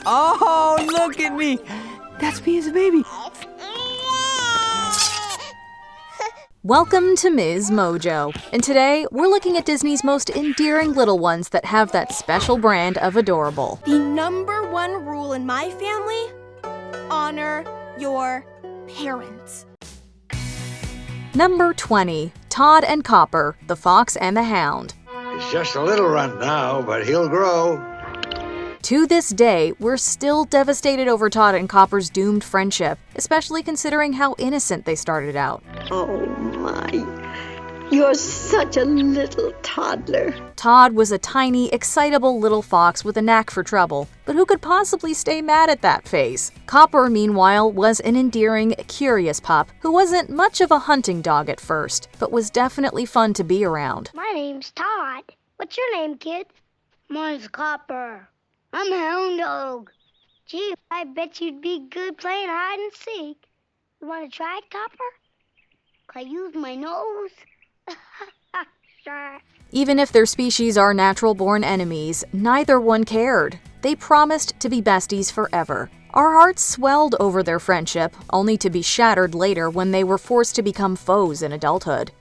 Oh, look at me. That's me as a baby. Welcome to MsMojo, and today we're looking at Disney's most endearing little ones that have that special brand of adorable. The number one rule in my family: honor your parents. Number 20, Todd and Copper, the Fox and the Hound. He's just a little runt now, but he'll grow. To this day, we're still devastated over Todd and Copper's doomed friendship, especially considering how innocent they started out. Oh my, you're such a little toddler. Todd was a tiny, excitable little fox with a knack for trouble, but who could possibly stay mad at that face? Copper, meanwhile, was an endearing, curious pup who wasn't much of a hunting dog at first, but was definitely fun to be around. My name's Todd. What's your name, kid? Mine's Copper. I'm a hound dog. Gee, I bet you'd be good playing hide and seek. You want to try it, Copper? Can I use my nose? Sure. Even if their species are natural-born enemies, neither one cared. They promised to be besties forever. Our hearts swelled over their friendship, only to be shattered later when they were forced to become foes in adulthood.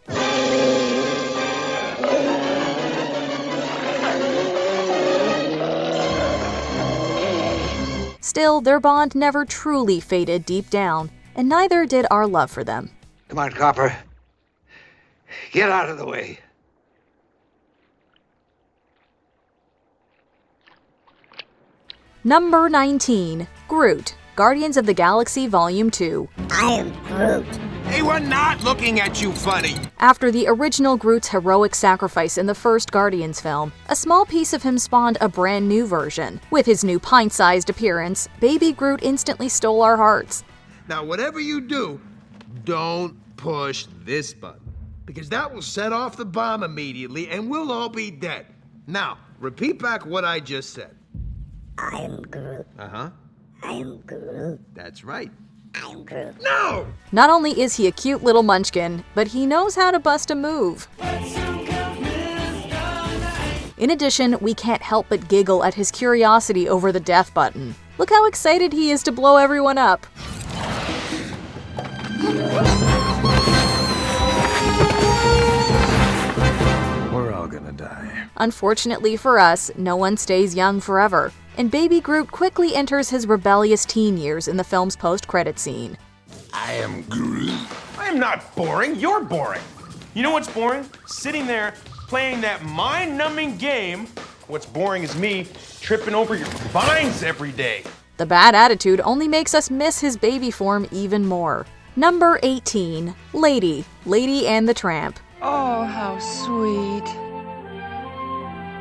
Still, their bond never truly faded deep down, and neither did our love for them. Come on, Copper. Get out of the way. Number 19, Groot, Guardians of the Galaxy Volume 2. I am Groot. Hey, we're not looking at you funny. After the original Groot's heroic sacrifice in the first Guardians film, a small piece of him spawned a brand new version. With his new pint-sized appearance, baby Groot instantly stole our hearts. Now, whatever you do, don't push this button, because that will set off the bomb immediately and we'll all be dead. Now, repeat back what I just said. I am Groot. Uh-huh. I am Groot. That's right. I am Groot. No! Not only is he a cute little munchkin, but he knows how to bust a move. In addition, we can't help but giggle at his curiosity over the death button. Look how excited he is to blow everyone up. We're all gonna die. Unfortunately for us, no one stays young forever, and baby Groot quickly enters his rebellious teen years in the film's post-credit scene. I am Groot. I am not boring, you're boring. You know what's boring? Sitting there playing that mind-numbing game. What's boring is me tripping over your vines every day. The bad attitude only makes us miss his baby form even more. Number 18, Lady and the Tramp. Oh, how sweet.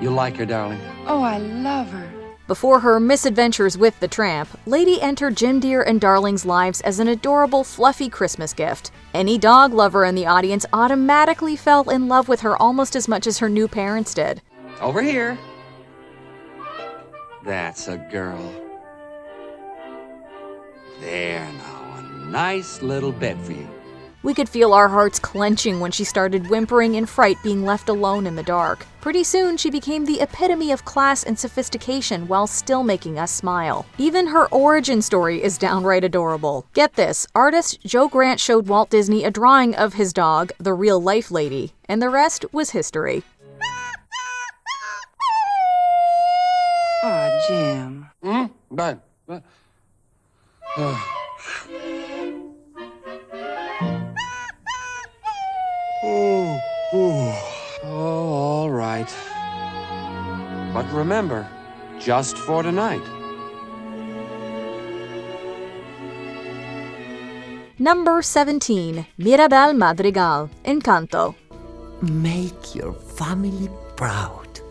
You like her, darling? Oh, I love her. Before her misadventures with the Tramp, Lady entered Jim Deere and Darling's lives as an adorable, fluffy Christmas gift. Any dog lover in the audience automatically fell in love with her almost as much as her new parents did. Over here. That's a girl. There now, a nice little bed for you. We could feel our hearts clenching when she started whimpering in fright being left alone in the dark. Pretty soon, she became the epitome of class and sophistication while still making us smile. Even her origin story is downright adorable. Get this, artist Joe Grant showed Walt Disney a drawing of his dog, the real-life Lady, and the rest was history. Aw, Jim. But. Oh, all right. But remember, just for tonight. Number 17, Mirabel Madrigal, Encanto. Make your family proud.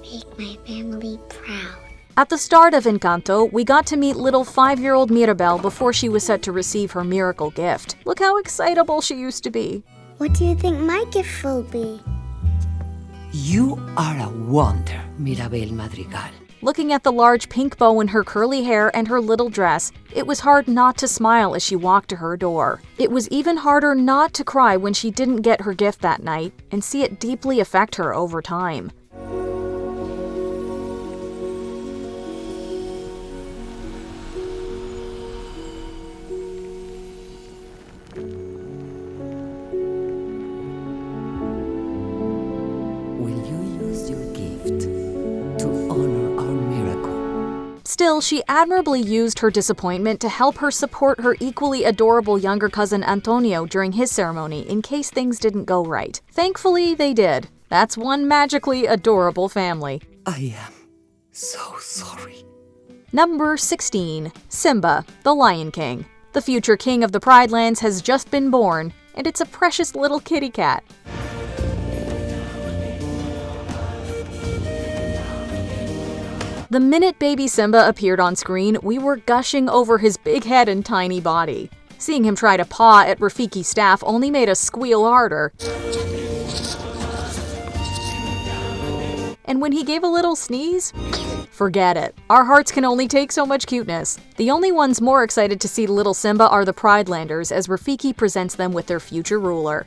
Make my family proud. At the start of Encanto, we got to meet little 5-year-old Mirabel before she was set to receive her miracle gift. Look how excitable she used to be. What do you think my gift will be? You are a wonder, Mirabel Madrigal. Looking at the large pink bow in her curly hair and her little dress, it was hard not to smile as she walked to her door. It was even harder not to cry when she didn't get her gift that night and see it deeply affect her over time. Still, she admirably used her disappointment to help her support her equally adorable younger cousin Antonio during his ceremony in case things didn't go right. Thankfully, they did. That's one magically adorable family. I am so sorry. Number 16. Simba, the Lion King. The future king of the Pride Lands has just been born, and it's a precious little kitty cat. The minute baby Simba appeared on screen, we were gushing over his big head and tiny body. Seeing him try to paw at Rafiki's staff only made us squeal harder. And when he gave a little sneeze, forget it. Our hearts can only take so much cuteness. The only ones more excited to see little Simba are the Pridelanders as Rafiki presents them with their future ruler.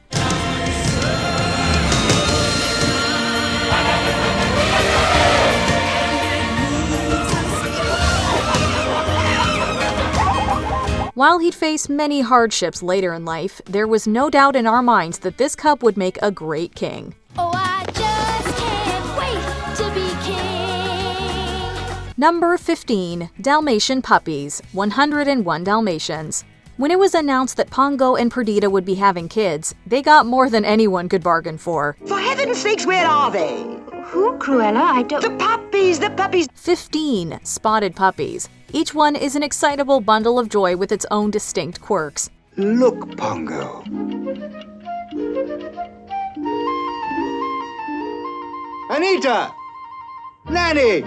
While he'd face many hardships later in life, there was no doubt in our minds that this cub would make a great king. Oh, I just can't wait to be king. Number 15. Dalmatian Puppies, 101 Dalmatians. When it was announced that Pongo and Perdita would be having kids, they got more than anyone could bargain for. For heaven's sakes, where are they? Who, Cruella? I don't... The puppies! 15 spotted puppies. Each one is an excitable bundle of joy with its own distinct quirks. Look, Pongo. Anita! Nanny!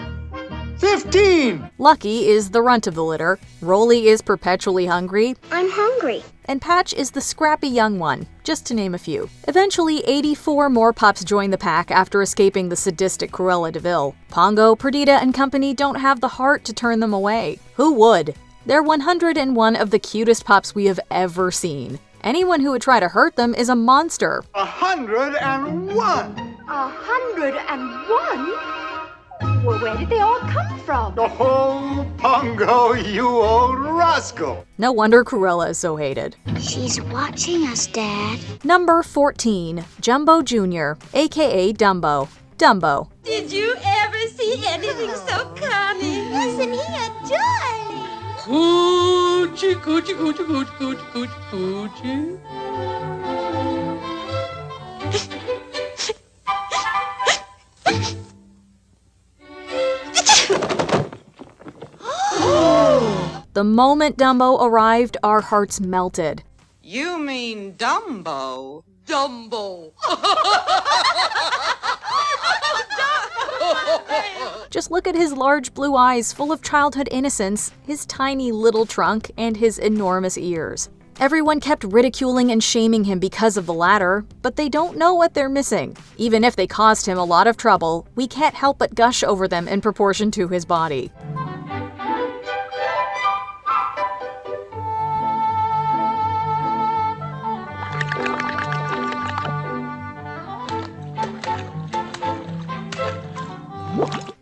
15! Lucky is the runt of the litter, Rolly is perpetually hungry, I'm hungry. and Patch is the scrappy young one, just to name a few. Eventually, 84 more pups join the pack after escaping the sadistic Cruella de Vil. Pongo, Perdita, and company don't have the heart to turn them away. Who would? They're 101 of the cutest pups we have ever seen. Anyone who would try to hurt them is a monster. 101! 101? Well, where did they all come from? Oh, Pongo, you old rascal! No wonder Cruella is so hated. She's watching us, Dad. Number 14. Jumbo Jr., aka Dumbo. Dumbo. Did you ever see anything so cunning? Isn't he a darling? Coochie, coochie, coochie, coochie, coochie, coochie, The moment Dumbo arrived, our hearts melted. You mean Dumbo? Dumbo. Just look at his large blue eyes full of childhood innocence, his tiny little trunk, and his enormous ears. Everyone kept ridiculing and shaming him because of the latter, but they don't know what they're missing. Even if they caused him a lot of trouble, we can't help but gush over them in proportion to his body.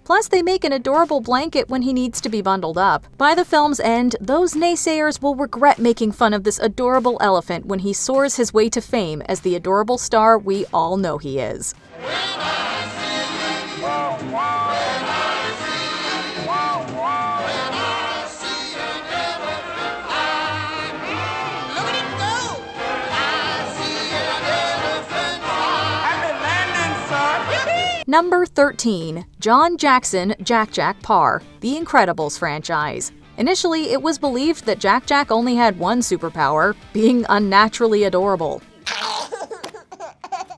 Plus, they make an adorable blanket when he needs to be bundled up. By the film's end, those naysayers will regret making fun of this adorable elephant when he soars his way to fame as the adorable star we all know he is. Number 13. John Jackson Jack Parr, The Incredibles franchise. Initially, it was believed that Jack only had one superpower, being unnaturally adorable.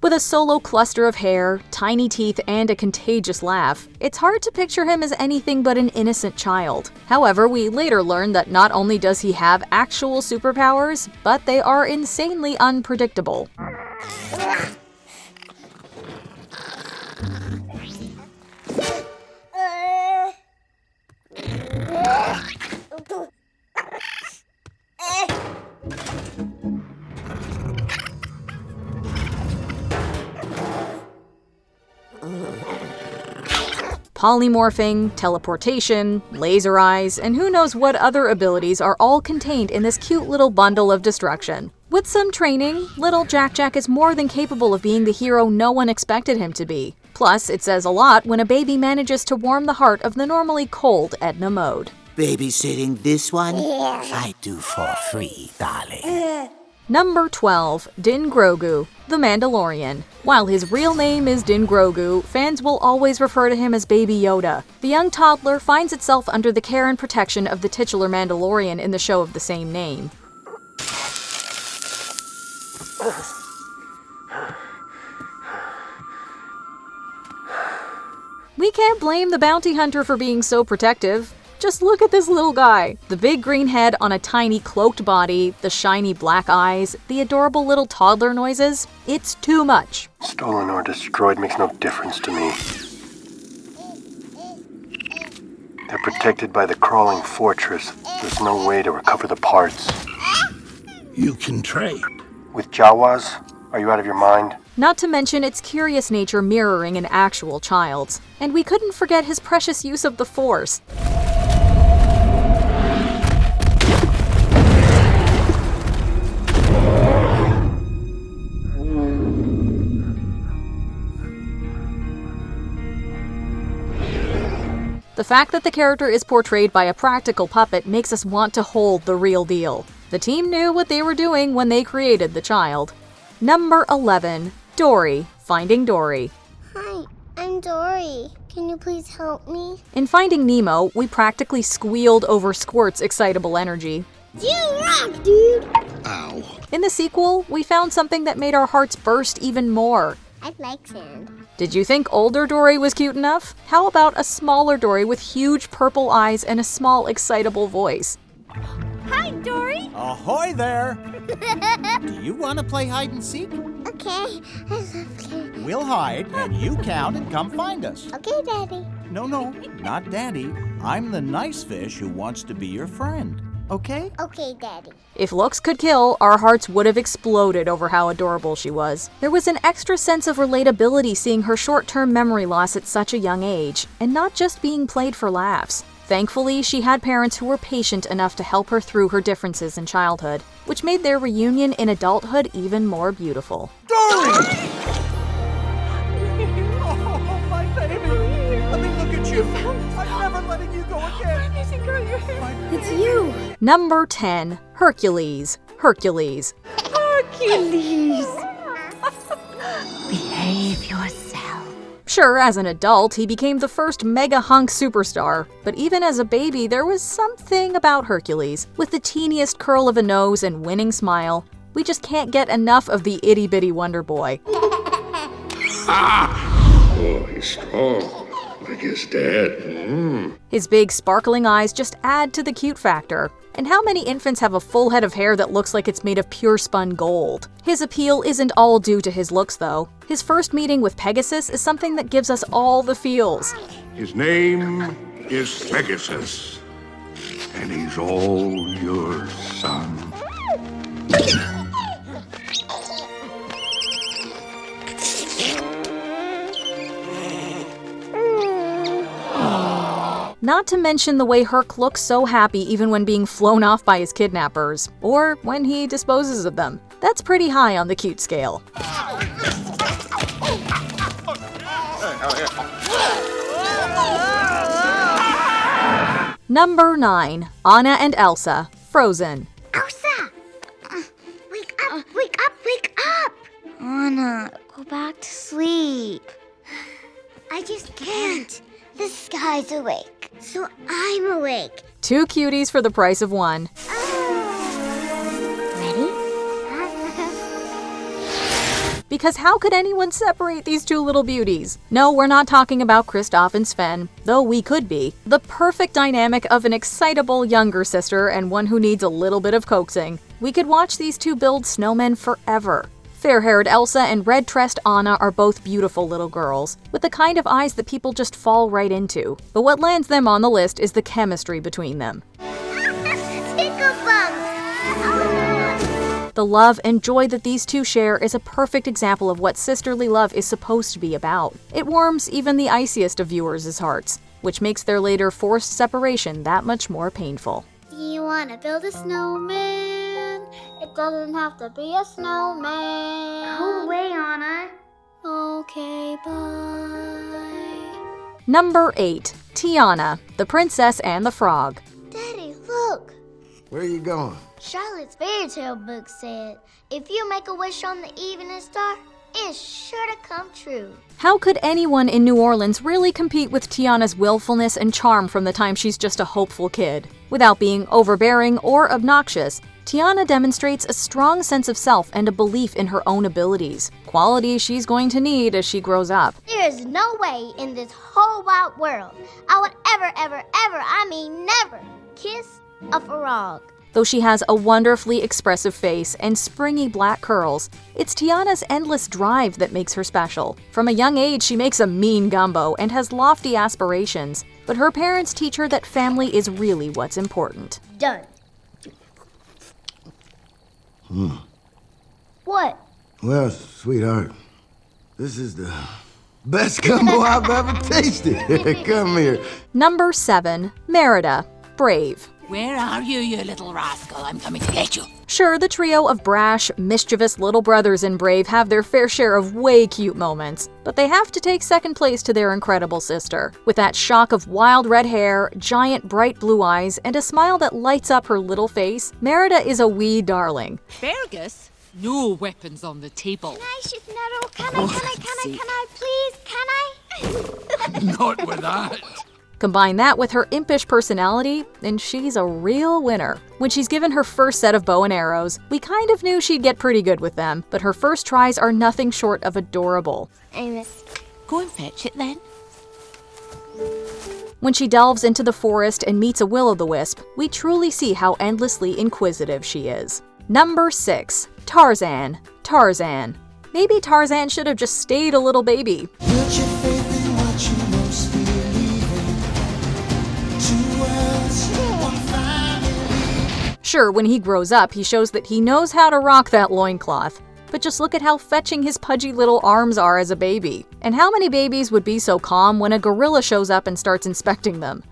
With a solo cluster of hair, tiny teeth, and a contagious laugh, it's hard to picture him as anything but an innocent child. However, we later learned that not only does he have actual superpowers, but they are insanely unpredictable. Polymorphing, teleportation, laser eyes, and who knows what other abilities are all contained in this cute little bundle of destruction. With some training, little Jack is more than capable of being the hero no one expected him to be. Plus, it says a lot when a baby manages to warm the heart of the normally cold Edna Mode. babysitting this one? I do for free, darling. Number 12. Din Grogu, the Mandalorian. While his real name is Din Grogu, fans will always refer to him as Baby Yoda. The young toddler finds itself under the care and protection of the titular Mandalorian in the show of the same name. We can't blame the bounty hunter for being so protective. Just look at this little guy. The big green head on a tiny cloaked body, the shiny black eyes, the adorable little toddler noises. It's too much. Stolen or destroyed makes no difference to me. They're protected by the crawling fortress. There's no way to recover the parts. You can trade. With Jawas? Are you out of your mind? Not to mention its curious nature mirroring an actual child's. And we couldn't forget his precious use of the Force. The fact that the character is portrayed by a practical puppet makes us want to hold the real deal. The team knew what they were doing when they created the child. Number 11. Dory, Finding Dory. Hi, I'm Dory. Can you please help me? In Finding Nemo, we practically squealed over Squirt's excitable energy. You rock, dude! Ow. In the sequel, we found something that made our hearts burst even more. I like sand. Did you think older Dory was cute enough? How about a smaller Dory with huge purple eyes and a small, excitable voice? Hi, Dory! Ahoy there! Do you want to play hide and seek? Okay, I love playing. We'll hide, and you count and come find us. Okay, Daddy. No, not Daddy. I'm the nice fish who wants to be your friend. Okay? Okay, Daddy. If looks could kill, our hearts would have exploded over how adorable she was. There was an extra sense of relatability seeing her short-term memory loss at such a young age, and not just being played for laughs. Thankfully, she had parents who were patient enough to help her through her differences in childhood, which made their reunion in adulthood even more beautiful. Dory! Oh, my baby! Let me look at you. I'm never letting you go again. It's you. Number 10. Hercules. Hercules. Hercules! Behave yourself. Sure, as an adult, he became the first mega-hunk superstar, but even as a baby, there was something about Hercules. With the teeniest curl of a nose and winning smile, we just can't get enough of the itty-bitty wonder boy. Oh, he's strong. Like his dad. His big, sparkling eyes just add to the cute factor. And how many infants have a full head of hair that looks like it's made of pure spun gold? His appeal isn't all due to his looks, though. His first meeting with Pegasus is something that gives us all the feels. His name is Pegasus, and he's all your son. Not to mention the way Herc looks so happy even when being flown off by his kidnappers, or when he disposes of them. That's pretty high on the cute scale. Number 9. Anna and Elsa, Frozen. Elsa! Wake up, wake up, wake up! Anna, go back to sleep. I just can't. The sky's awake, so I'm awake. 2 cuties for the price of 1. Ready? Because how could anyone separate these 2 little beauties? No, we're not talking about Kristoff and Sven, though we could be. The perfect dynamic of an excitable younger sister and one who needs a little bit of coaxing. We could watch these 2 build snowmen forever. Fair-haired Elsa and red-tressed Anna are both beautiful little girls, with the kind of eyes that people just fall right into. But what lands them on the list is the chemistry between them. The love and joy that these 2 share is a perfect example of what sisterly love is supposed to be about. It warms even the iciest of viewers' hearts, which makes their later forced separation that much more painful. Do you want to build a snowman? It doesn't have to be a snowman. Go away, Anna. Okay, bye. Number 8. Tiana, the Princess and the Frog. Where are you going? Charlotte's fairy tale book said, if you make a wish on the evening star, it's sure to come true. How could anyone in New Orleans really compete with Tiana's willfulness and charm from the time she's just a hopeful kid? Without being overbearing or obnoxious, Tiana demonstrates a strong sense of self and a belief in her own abilities, qualities she's going to need as she grows up. There is no way in this whole wide world I would ever, I mean never, kiss a frog. Though she has a wonderfully expressive face and springy black curls, it's Tiana's endless drive that makes her special. From a young age, she makes a mean gumbo and has lofty aspirations, but her parents teach her that family is really what's important. Done. What? Well, sweetheart, this is the best gumbo I've ever tasted. Come here. Number 7. Merida, brave. Where are you, you little rascal? I'm coming to get you. Sure, the trio of brash, mischievous little brothers in Brave have their fair share of way cute moments, but they have to take second place to their incredible sister. With that shock of wild red hair, giant bright blue eyes, and a smile that lights up her little face, Merida is a wee darling. Fergus, no weapons on the table. Can I, Chef Nero? Can I, please? Can I? Not with that. Combine that with her impish personality, and she's a real winner. When she's given her first set of bow and arrows, we kind of knew she'd get pretty good with them, but her first tries are nothing short of adorable. Amos, go and fetch it then. When she delves into the forest and meets a will-o'-the-wisp, we truly see how endlessly inquisitive she is. Number 6. Tarzan. Tarzan. Maybe Tarzan should have just stayed a little baby. Sure, when he grows up, he shows that he knows how to rock that loincloth. But just look at how fetching his pudgy little arms are as a baby. And how many babies would be so calm when a gorilla shows up and starts inspecting them?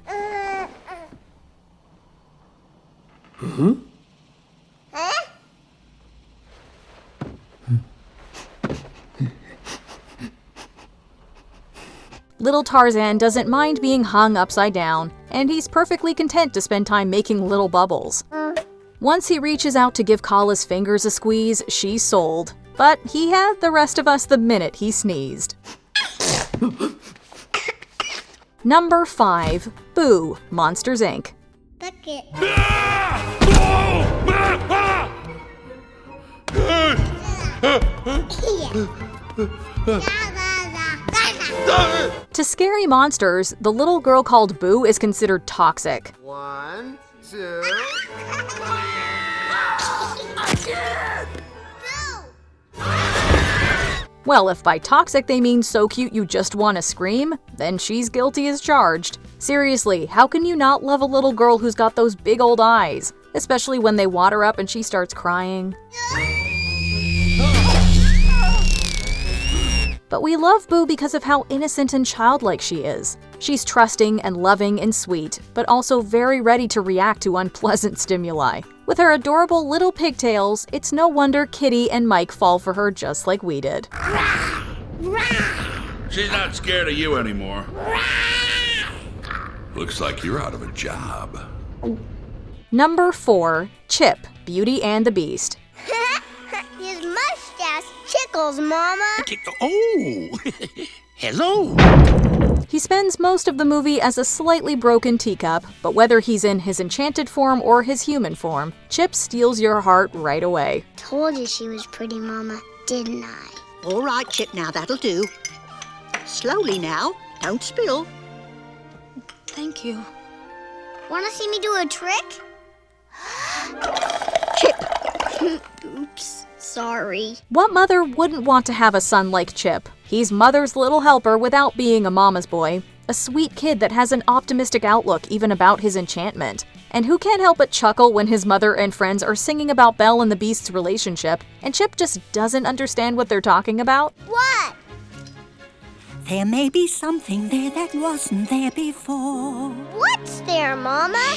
Little Tarzan doesn't mind being hung upside down, and he's perfectly content to spend time making little bubbles. Once he reaches out to give Kala's fingers a squeeze, she's sold. But he had the rest of us the minute he sneezed. Number 5. Boo, Monsters, Inc. Bucket. To scary monsters, the little girl called Boo is considered toxic. 1, 2. Well, if by toxic they mean so cute you just want to scream, then she's guilty as charged. Seriously, how can you not love a little girl who's got those big old eyes? Especially when they water up and she starts crying. But we love Boo because of how innocent and childlike she is. She's trusting and loving and sweet, but also very ready to react to unpleasant stimuli. With her adorable little pigtails, it's no wonder Kitty and Mike fall for her just like we did. She's not scared of you anymore. Looks like you're out of a job. Number 4. Chip, Beauty and the Beast. His mustache tickles, Mama. Oh, hello. He spends most of the movie as a slightly broken teacup, but whether he's in his enchanted form or his human form, Chip steals your heart right away. Told you she was pretty, Mama, didn't I? All right, Chip, now that'll do. Slowly now, don't spill. Thank you. Want to see me do a trick? Chip! Oops, sorry. What mother wouldn't want to have a son like Chip? He's mother's little helper without being a mama's boy. A sweet kid that has an optimistic outlook even about his enchantment. And who can't help but chuckle when his mother and friends are singing about Belle and the Beast's relationship, and Chip just doesn't understand what they're talking about? What? There may be something there that wasn't there before. What's there, Mama?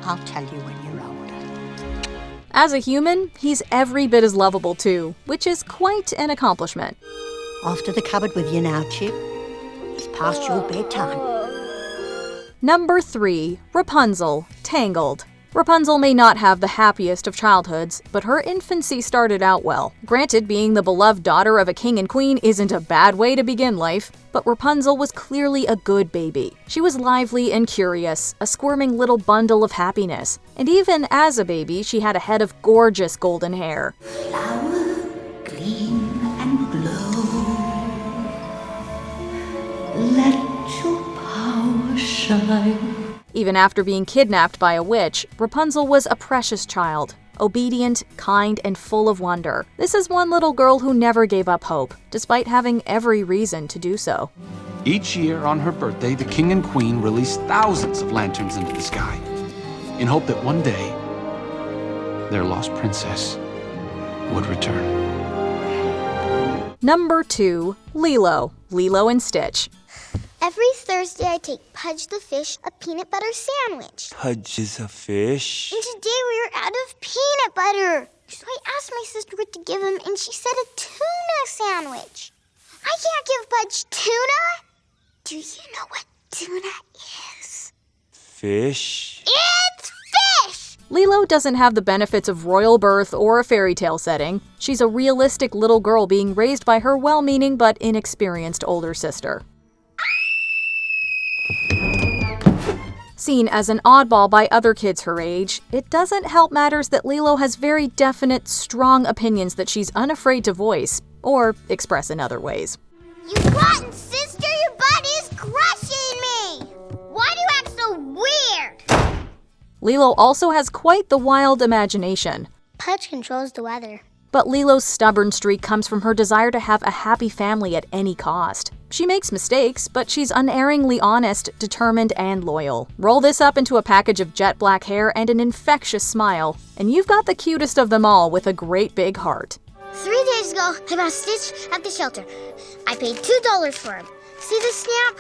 I'll tell you when you're older. As a human, he's every bit as lovable too, which is quite an accomplishment. Off to the cupboard with you now, Chip. It's past your bedtime. Number 3. Rapunzel, Tangled. Rapunzel may not have the happiest of childhoods, but her infancy started out well. Granted, being the beloved daughter of a king and queen isn't a bad way to begin life, but Rapunzel was clearly a good baby. She was lively and curious, a squirming little bundle of happiness. And even as a baby, she had a head of gorgeous golden hair. Flower, gleam and glow. Let your power shine. Even after being kidnapped by a witch, Rapunzel was a precious child. Obedient, kind, and full of wonder. This is one little girl who never gave up hope, despite having every reason to do so. Each year on her birthday, the king and queen release thousands of lanterns into the sky, in hope that one day, their lost princess would return. Number 2. Lilo. Lilo and Stitch. Every Thursday, I take Pudge the fish a peanut butter sandwich. Pudge is a fish. And today we are out of peanut butter. So I asked my sister what to give him, and she said a tuna sandwich. I can't give Pudge tuna. Do you know what tuna is? Fish. It's fish! Lilo doesn't have the benefits of royal birth or a fairy tale setting. She's a realistic little girl being raised by her well-meaning but inexperienced older sister. Seen as an oddball by other kids her age, it doesn't help matters that Lilo has very definite, strong opinions that she's unafraid to voice, or express in other ways. You rotten sister, your butt is crushing me! Why do you act so weird? Lilo also has quite the wild imagination. Pudge controls the weather. But Lilo's stubborn streak comes from her desire to have a happy family at any cost. She makes mistakes, but she's unerringly honest, determined, and loyal. Roll this up into a package of jet black hair and an infectious smile, and you've got the cutest of them all with a great big heart. 3 days ago, I bought Stitch at the shelter. I paid $2 for him. See the snap?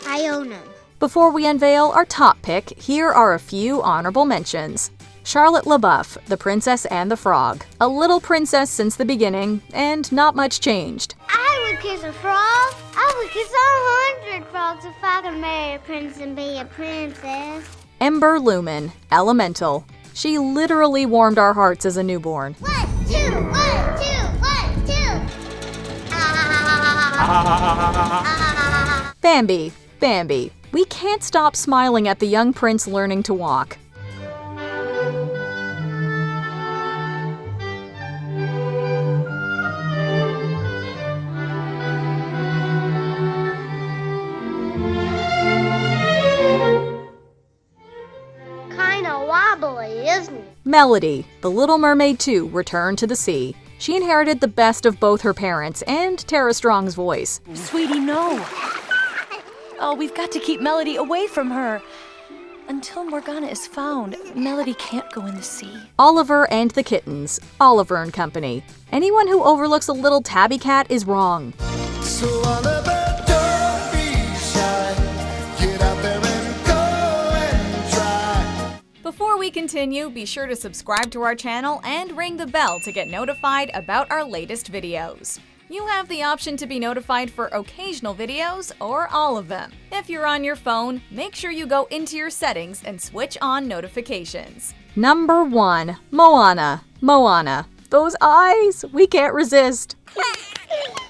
I own him. Before we unveil our top pick, here are a few honorable mentions. Charlotte LaBeouf, The Princess and the Frog. A little princess since the beginning, and not much changed. I would kiss a frog. I would kiss 100 frogs if I could marry a prince and be a princess. Ember Lumen, Elemental. She literally warmed our hearts as a newborn. 1, 2, 1, 2, 1, 2. Bambi, Bambi. We can't stop smiling at the young prince learning to walk. Wobbly, isn't it? Melody, The Little Mermaid 2, Return to the Sea. She inherited the best of both her parents and Tara Strong's voice. Sweetie, no. Oh, we've got to keep Melody away from her. Until Morgana is found, Melody can't go in the sea. Oliver and the Kittens, Oliver and Company. Anyone who overlooks a little tabby cat is wrong. So Oliver, don't be shy. Get out there and go and try. Before we continue, be sure to subscribe to our channel and ring the bell to get notified about our latest videos. You have the option to be notified for occasional videos or all of them. If you're on your phone, make sure you go into your settings and switch on notifications. Number 1. Moana. Moana. Those eyes! We can't resist.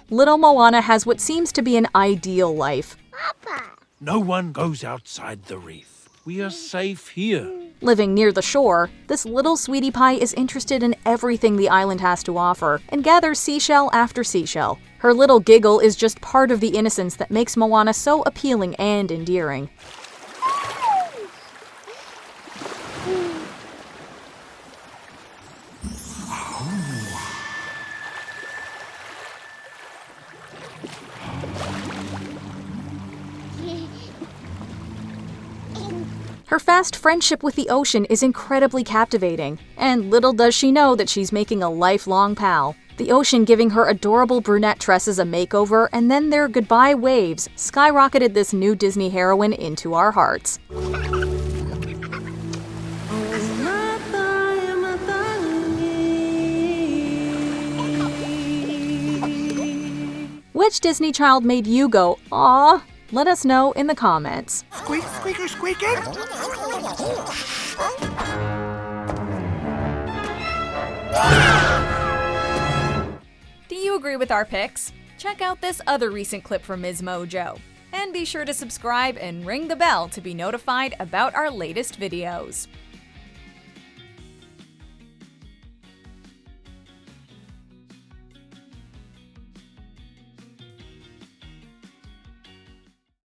Little Moana has what seems to be an ideal life. Papa. No one goes outside the reef. We are safe here. Living near the shore, this little sweetie pie is interested in everything the island has to offer and gathers seashell after seashell. Her little giggle is just part of the innocence that makes Moana so appealing and endearing. Her fast friendship with the ocean is incredibly captivating, and little does she know that she's making a lifelong pal. The ocean giving her adorable brunette tresses a makeover, and then their goodbye waves skyrocketed this new Disney heroine into our hearts. Which Disney child made you go, "Aw"? Let us know in the comments. Squeak, squeaker, squeaking. Do you agree with our picks? Check out this other recent clip from MsMojo. And be sure to subscribe and ring the bell to be notified about our latest videos.